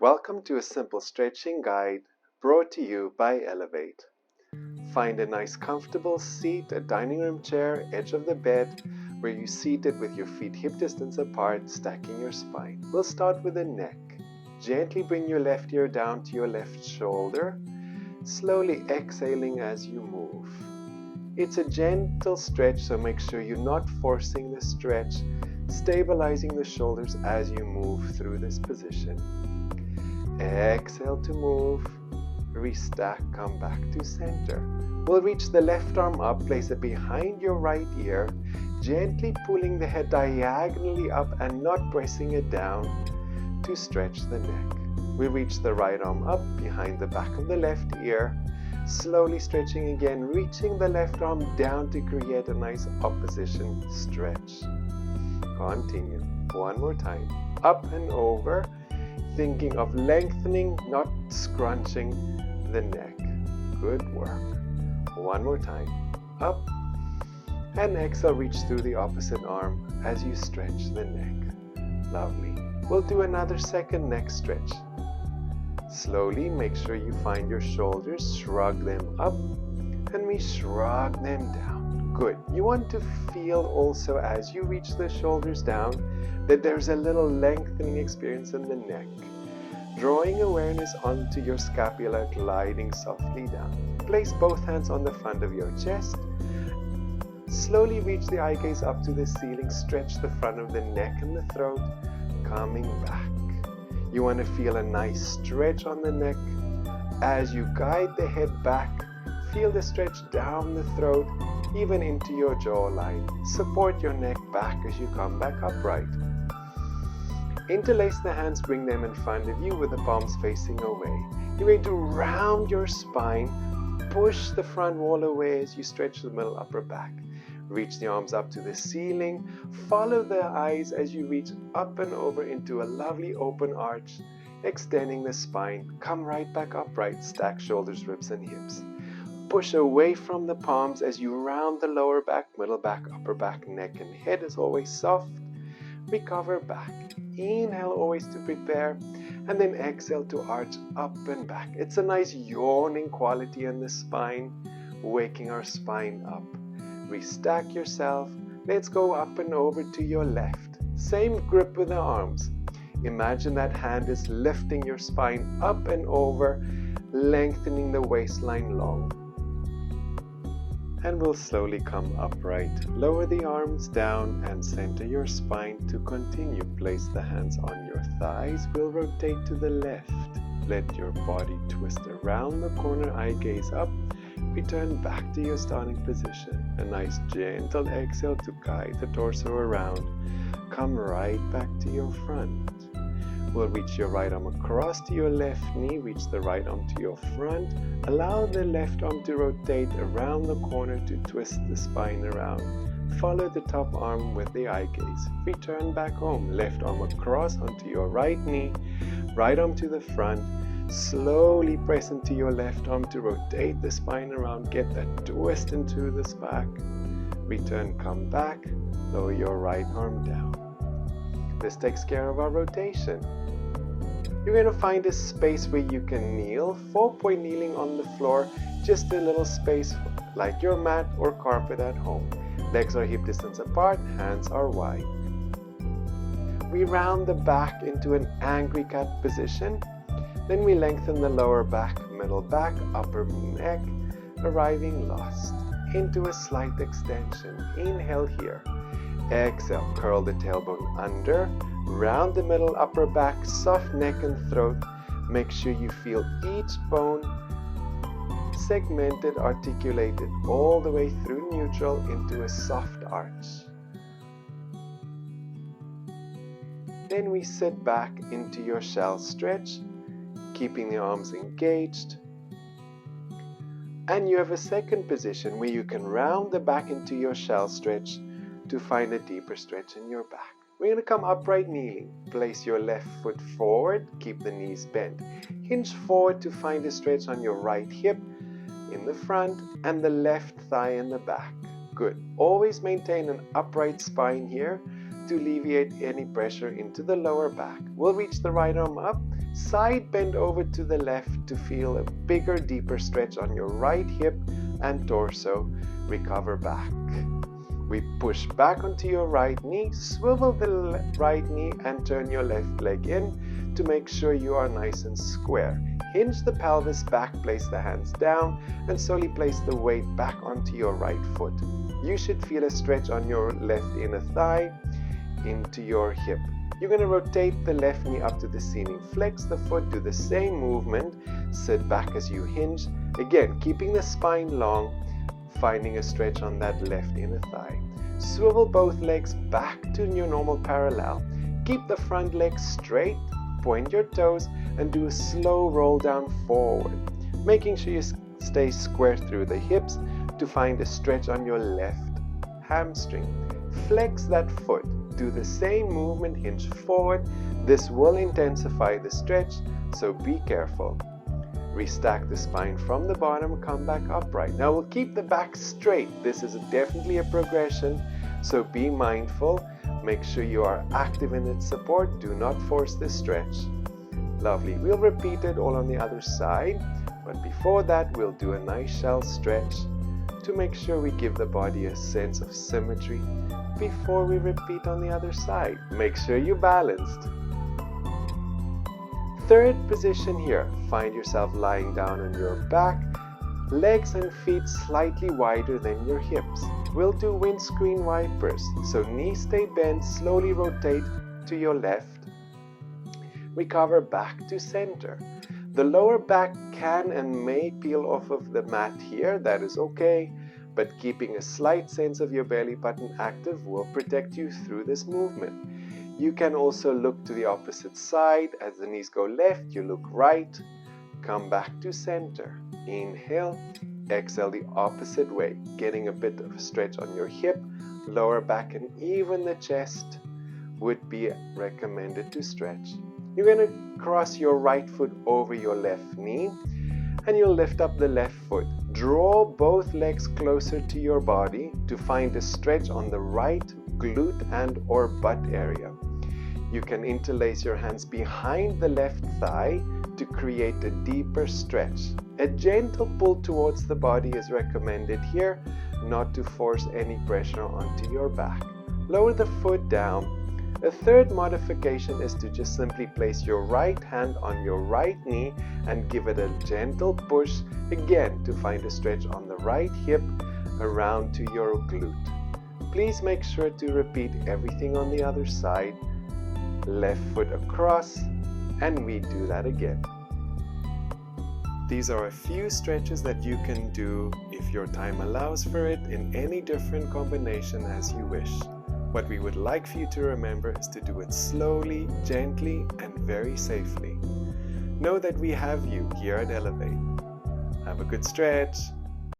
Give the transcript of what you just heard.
Welcome to a simple stretching guide brought to you by Elevate. Find a nice comfortable seat, a dining room chair, edge of the bed, where you're seated with your feet hip distance apart, stacking your spine. We'll start with the neck. Gently bring your left ear down to your left shoulder, slowly exhaling as you move. It's a gentle stretch, so make sure you're not forcing the stretch, stabilizing the shoulders as you move through this position. Exhale to move, restack, come back to center. We'll reach the left arm up, place it behind your right ear, gently pulling the head diagonally up and not pressing it down to stretch the neck. We reach the right arm up behind the back of the left ear, slowly stretching again, reaching the left arm down to create a nice opposition stretch. Continue. One more time. Up and over, thinking of lengthening, not scrunching the neck. Good work. One more time. Up and exhale, reach through the opposite arm as you stretch the neck. Lovely. We'll do another second neck stretch. Slowly make sure you find your shoulders, shrug them up, and we shrug them down. Good. You want to feel also as you reach the shoulders down that there's a little lengthening experience in the neck. Drawing awareness onto your scapula, gliding softly down. Place both hands on the front of your chest. Slowly reach the eye gaze up to the ceiling. Stretch the front of the neck and the throat, coming back. You want to feel a nice stretch on the neck. As you guide the head back, feel the stretch down the throat, even into your jawline. Support your neck back as you come back upright. Interlace the hands, bring them in front of you with the palms facing away. You're going to round your spine, push the front wall away as you stretch the middle upper back. Reach the arms up to the ceiling. Follow the eyes as you reach up and over into a lovely open arch, extending the spine. Come right back upright, stack shoulders, ribs, and hips. Push away from the palms as you round the lower back, middle back, upper back, neck, and head is always soft. Recover back. Inhale always to prepare, and then exhale to arch up and back. It's a nice yawning quality in the spine, waking our spine up. Restack yourself. Let's go up and over to your left. Same grip with the arms. Imagine that hand is lifting your spine up and over, lengthening the waistline long. And we'll slowly come upright. Lower the arms down and center your spine to continue. Place the hands on your thighs. We'll rotate to the left. Let your body twist around the corner, eye gaze up. Return back to your starting position. A nice gentle exhale to guide the torso around. Come right back to your front. We'll reach your right arm across to your left knee. Reach the right arm to your front. Allow the left arm to rotate around the corner to twist the spine around. Follow the top arm with the eye gaze. Return back home. Left arm across onto your right knee. Right arm to the front. Slowly press into your left arm to rotate the spine around. Get that twist into the back. Return, come back. Lower your right arm down. This takes care of our rotation. You're going to find a space where you can kneel. 4-point kneeling on the floor. Just a little space like your mat or carpet at home. Legs are hip distance apart. Hands are wide. We round the back into an angry cat position. Then we lengthen the lower back, middle back, upper neck, arriving last into a slight extension. Inhale here. Exhale, curl the tailbone under, round the middle upper back, soft neck and throat. Make sure you feel each bone segmented, articulated all the way through neutral into a soft arch. Then we sit back into your shell stretch, keeping the arms engaged. And you have a second position where you can round the back into your shell stretch to find a deeper stretch in your back. We're going to come upright kneeling. Place your left foot forward, keep the knees bent. Hinge forward to find a stretch on your right hip in the front and the left thigh in the back. Good. Always maintain an upright spine here to alleviate any pressure into the lower back. We'll reach the right arm up, Side bend over to the left to feel a bigger, deeper stretch on your right hip and torso. Recover back. We push back onto your right knee, swivel the right knee and turn your left leg in to make sure you are nice and square. Hinge the pelvis back, place the hands down, and slowly place the weight back onto your right foot. You should feel a stretch on your left inner thigh into your hip. You're going to rotate the left knee up to the ceiling. Flex the foot, do the same movement. Sit back as you hinge. Again, keeping the spine long, finding a stretch on that left inner thigh. Swivel both legs back to your normal parallel. Keep the front leg straight, point your toes, and do a slow roll down forward, making sure you stay square through the hips to find a stretch on your left hamstring. Flex that foot. Do the same movement, hinge forward. This will intensify the stretch, so be careful. Restack the spine from the bottom, come back upright. Now we'll keep the back straight. This is definitely a progression, so be mindful. Make sure you are active in its support. Do not force the stretch. Lovely. We'll repeat it all on the other side, but before that we'll do a nice shell stretch to make sure we give the body a sense of symmetry before we repeat on the other side. Make sure you're balanced. Third position here. Find yourself lying down on your back, legs and feet slightly wider than your hips. We'll do windscreen wipers. So knees stay bent, slowly rotate to your left. Recover back to center. The lower back can and may peel off of the mat here. That is okay. But keeping a slight sense of your belly button active will protect you through this movement. You can also look to the opposite side. As the knees go left, you look right. Come back to center. Inhale, exhale the opposite way, getting a bit of a stretch on your hip, lower back, and even the chest would be recommended to stretch. You're going to cross your right foot over your left knee, and you'll lift up the left foot. Draw both legs closer to your body to find a stretch on the right glute and or butt area. You can interlace your hands behind the left thigh to create a deeper stretch. A gentle pull towards the body is recommended here, not to force any pressure onto your back. Lower the foot down. A third modification is to just simply place your right hand on your right knee and give it a gentle push, again to find a stretch on the right hip around to your glute. Please make sure to repeat everything on the other side. Left foot across, and we do that again. These are a few stretches that you can do, if your time allows for it, in any different combination as you wish. What we would like for you to remember is to do it slowly, gently, and very safely. Know that we have you here at Elevate. Have a good stretch.